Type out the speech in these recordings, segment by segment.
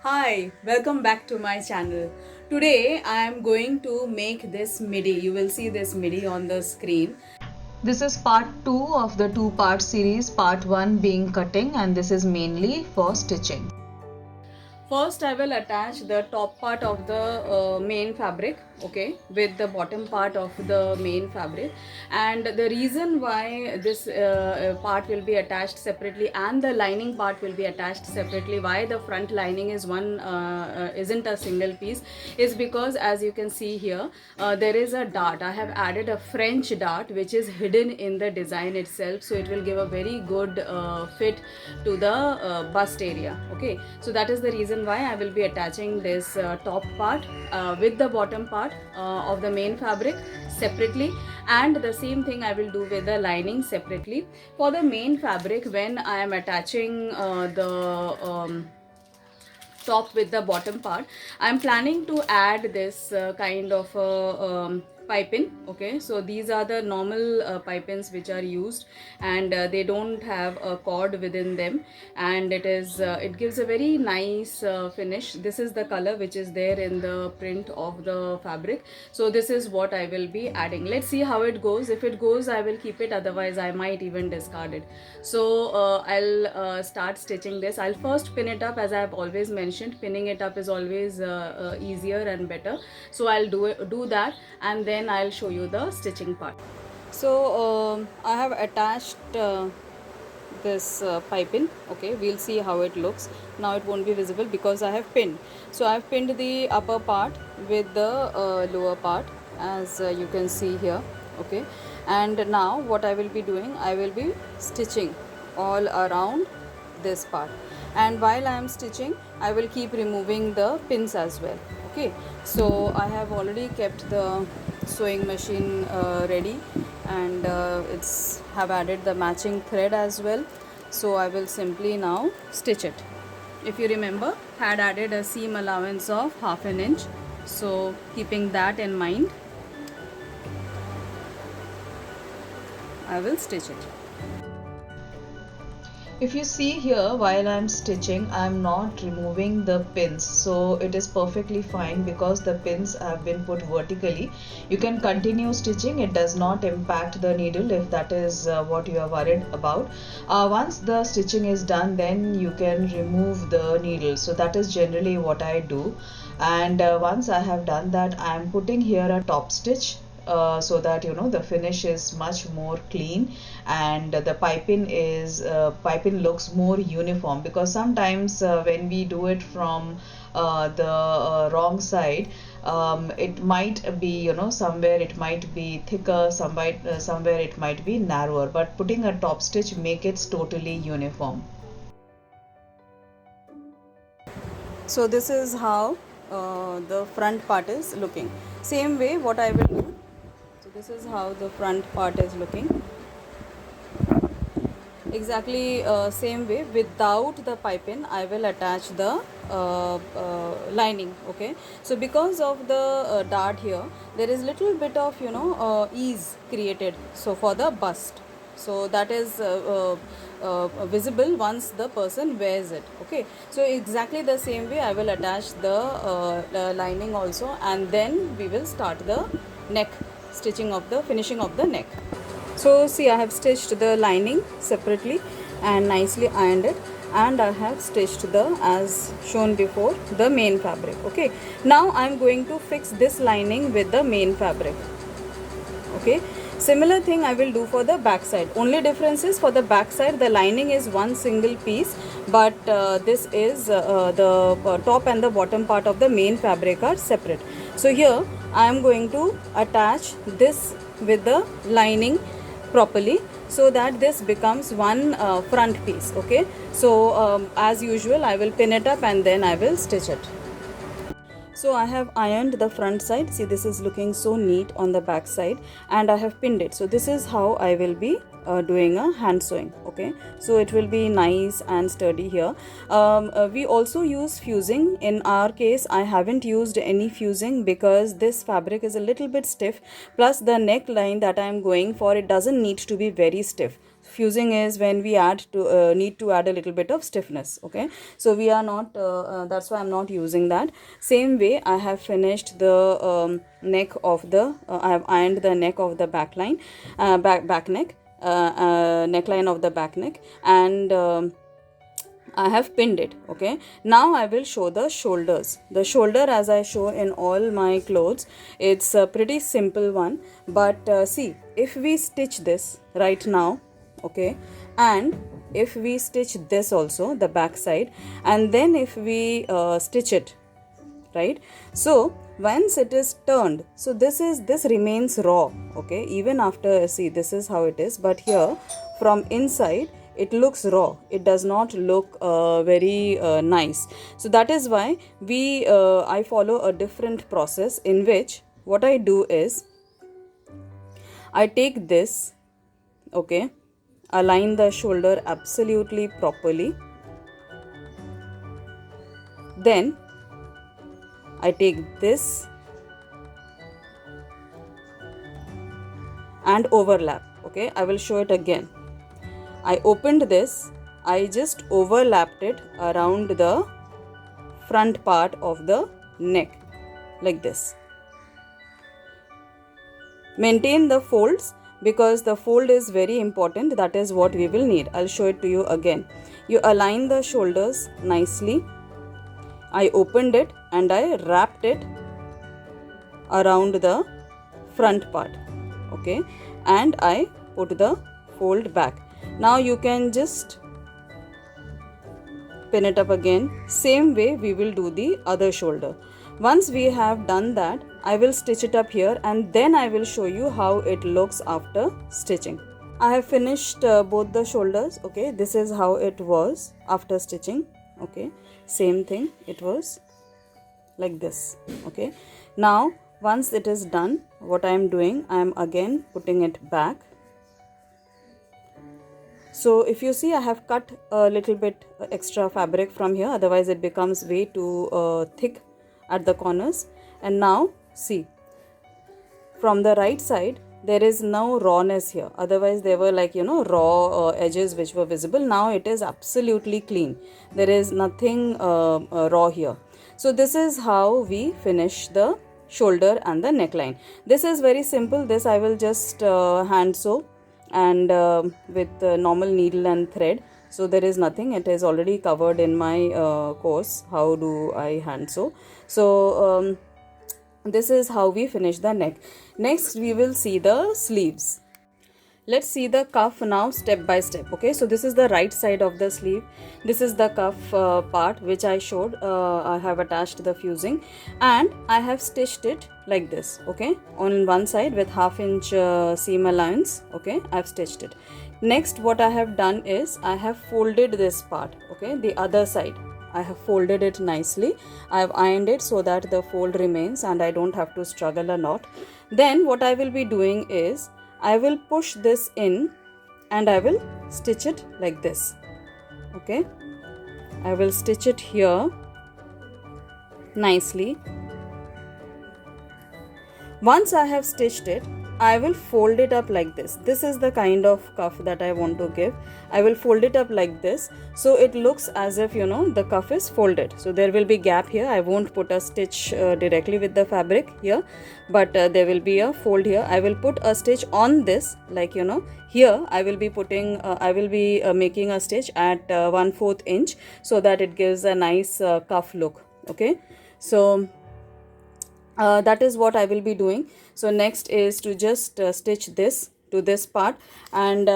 Hi, welcome back to my channel. Today I am going to make this midi. You will see this midi on the screen. This is part 2 of the two-part series, part 1 being cutting, and this is mainly for stitching. First I will attach the top part of the main fabric, okay, with the bottom part of the main fabric. And the reason why this part will be attached separately and the lining part will be attached separately, why the front lining is isn't a single piece, is because as you can see here, there is a dart. I have added a French dart which is hidden in the design itself, so it will give a very good fit to the bust area. Okay, so that is the reason why I will be attaching this top part with the bottom part of the main fabric separately, and the same thing I will do with the lining separately. For the main fabric, when I am attaching the top with the bottom part, I'm planning to add this kind of piping. Okay, so these are the normal pipings which are used, and they don't have a cord within them, and it gives a very nice finish. This is the color which is there in the print of the fabric, so this is what I will be adding. Let's see how it goes. If it goes, I will keep it, otherwise I might even discard it. So I'll start stitching this. I'll first pin it up. As I have always mentioned, pinning it up is always easier and better, so I'll do that, and then I'll show you the stitching part. So I have attached this piping. Okay, we'll see how it looks. Now it won't be visible because I have pinned. So I've pinned the upper part with the lower part, as you can see here. Okay, and now what I will be doing, I will be stitching all around this part, and while I am stitching, I will keep removing the pins as well. Okay, so I have already kept the sewing machine ready, and it's have added the matching thread as well. So I will simply now stitch it. If you remember, had added a seam allowance of 1/2 inch, so keeping that in mind, I will stitch it. If you see here, while I'm stitching, I'm not removing the pins, so it is perfectly fine because the pins have been put vertically. You can continue stitching, it does not impact the needle if that is what you are worried about. Once the stitching is done, then you can remove the needle, so that is generally what I do. And once I have done that, I am putting here a top stitch, so that the finish is much more clean, and the piping looks more uniform, because sometimes when we do it from the wrong side, it might be, somewhere it might be thicker, somewhere it might be narrower, but putting a top stitch make it totally uniform. So this is how the front part is looking. Same way what I will do. So this is how the front part is looking. Exactly same way, without the piping I will attach the lining. Okay, so because of the dart here, there is little bit of ease created, so for the bust, so that is visible once the person wears it. Okay, so exactly the same way I will attach the lining also, and then we will start the neck stitching of the finishing of the neck. So see, I have stitched the lining separately and nicely ironed it, and I have stitched the, as shown before, the main fabric. Okay, now I am going to fix this lining with the main fabric. Okay, similar thing I will do for the back side. Only difference is, for the back side the lining is one single piece, but this is the top and the bottom part of the main fabric are separate. So here I am going to attach this with the lining properly, so that this becomes one front piece. Okay, so as usual I will pin it up and then I will stitch it. So I have ironed the front side. See, this is looking so neat on the back side, and I have pinned it. So this is how I will be doing a hand sewing. Okay, so it will be nice and sturdy here. We also use fusing. In our case, I haven't used any fusing because this fabric is a little bit stiff, plus the neckline that I am going for, it doesn't need to be very stiff. fusing is when we need to add a little bit of stiffness. Okay, so we are not that's why I'm not using that. Same way, I have finished the neck of the I have ironed the neck of the backline, back neck, neckline of the back neck, and I have pinned it. Okay, now I will show the shoulders. The shoulder, as I show in all my clothes, it's a pretty simple one, but see, if we stitch this right now, okay, and if we stitch this also, the back side, and then if we stitch it, right, so once it is turned, so this remains raw. Okay, even after, see, this is how it is, but here from inside it looks raw, it does not look very nice. So that is why I follow a different process, in which what I do is I take this, okay, align the shoulder absolutely properly, then I take this and overlap. Okay, I will show it again. I opened this, I just overlapped it around the front part of the neck, like this. Maintain the folds, because the fold is very important. That is what we will need. I'll show it to you again. You align the shoulders nicely. I opened it and I wrapped it around the front part. Okay, and I put the fold back. Now you can just pin it up again. Same way we will do the other shoulder. Once we have done that, I will stitch it up here, and then I will show you how it looks after stitching. I have finished both the shoulders. Okay, this is how it was after stitching. Okay, same thing, it was like this. Okay, now once it is done, what I am doing, I am again putting it back. So if you see, I have cut a little bit extra fabric from here, otherwise it becomes way too thick at the corners. And now see, from the right side there is no rawness here, otherwise there were like, raw edges which were visible. Now it is absolutely clean, there is nothing raw here. So this is how we finish the shoulder and the neckline. This is very simple. This I will just hand sew, and with normal needle and thread. So there is nothing, it is already covered in my course, how do I hand sew. So this is how we finish the neck. Next we will see the sleeves. Let's see the cuff now step by step. Okay, so this is the right side of the sleeve. This is the cuff part which I showed. I have attached the fusing and I have stitched it like this. Okay, on one side with 1/2 inch seam allowance. Okay, I have stitched it. Next what I have done is I have folded this part. Okay, the other side I have folded it nicely. I have ironed it so that the fold remains and I don't have to struggle a lot. Then what I will be doing is I will push this in and I will stitch it like this. Okay, I will stitch it here nicely. Once I have stitched it, I will fold it up like this. This is the kind of cuff that I want to give. I will fold it up like this, so it looks as if, the cuff is folded. So there will be gap here. I won't put a stitch directly with the fabric here, but there will be a fold here. I will put a stitch on this, like, here I will be putting making a stitch at 1/4 inch, so that it gives a nice cuff look. Okay, so that is what I will be doing. So next is to just stitch this to this part, and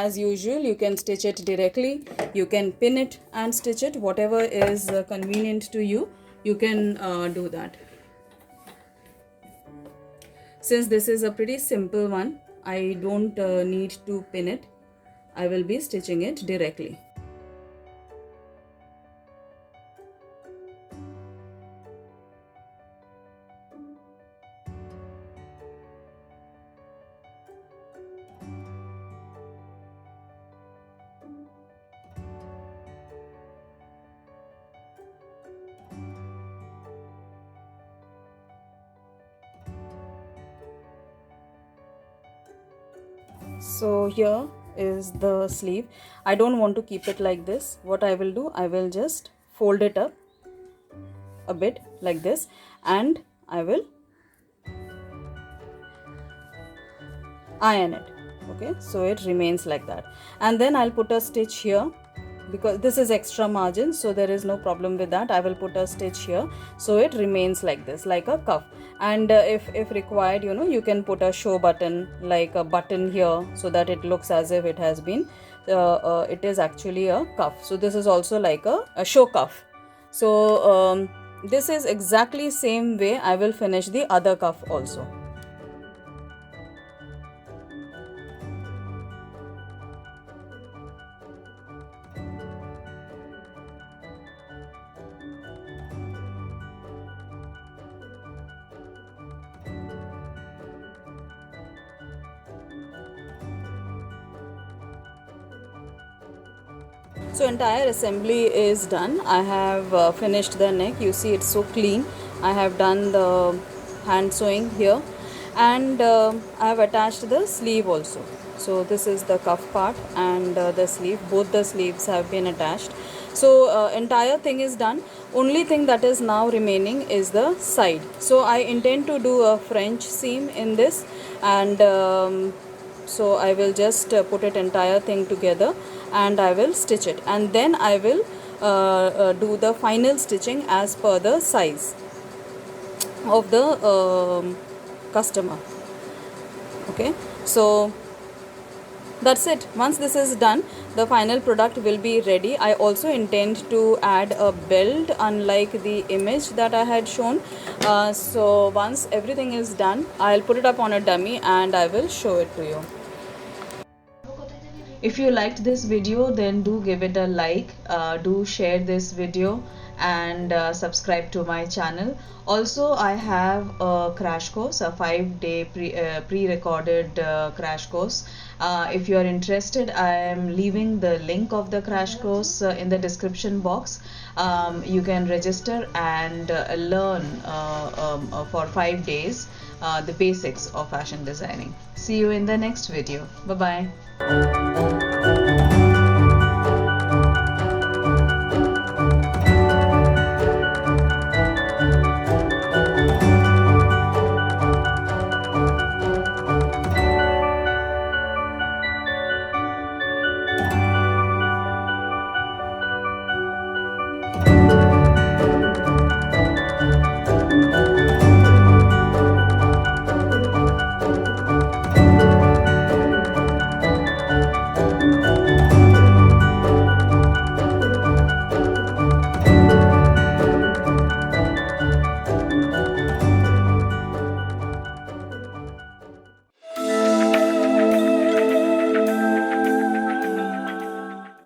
as usual you can stitch it directly, you can pin it and stitch it, whatever is convenient to you, you can do that. Since this is a pretty simple one, I don't need to pin it. I will be stitching it directly. So here is the sleeve. I don't want to keep it like this. What I will do, I will just fold it up a bit like this, and I will iron it. Okay, so it remains like that, and then I'll put a stitch here because this is extra margin, so there is no problem with that. I will put a stitch here so it remains like this, like a cuff. And if required, you can put a show button, like a button here, so that it looks as if it has been it is actually a cuff. So this is also like a show cuff. So this is exactly same way I will finish the other cuff also. So entire assembly is done. I have finished the neck. You see it's so clean. I have done the hand sewing here, and I have attached the sleeve also. So this is the cuff part and the sleeve. Both the sleeves have been attached. So entire thing is done. Only thing that is now remaining is the side. So I intend to do a French seam in this, and so I will just put it entire thing together, and I will stitch it, and then I will do the final stitching as per the size of the customer. Okay, so that's it. Once this is done, the final product will be ready. I also intend to add a belt, unlike the image that I had shown. So once everything is done, I'll put it up on a dummy and I will show it to you. If you liked this video, then do give it a like, do share this video, and subscribe to my channel. Also, I have a crash course, a 5-day pre-recorded crash course. If you are interested, I am leaving the link of the crash course in the description box. You can register and learn for 5 days the basics of fashion designing. See you in the next video. Bye bye.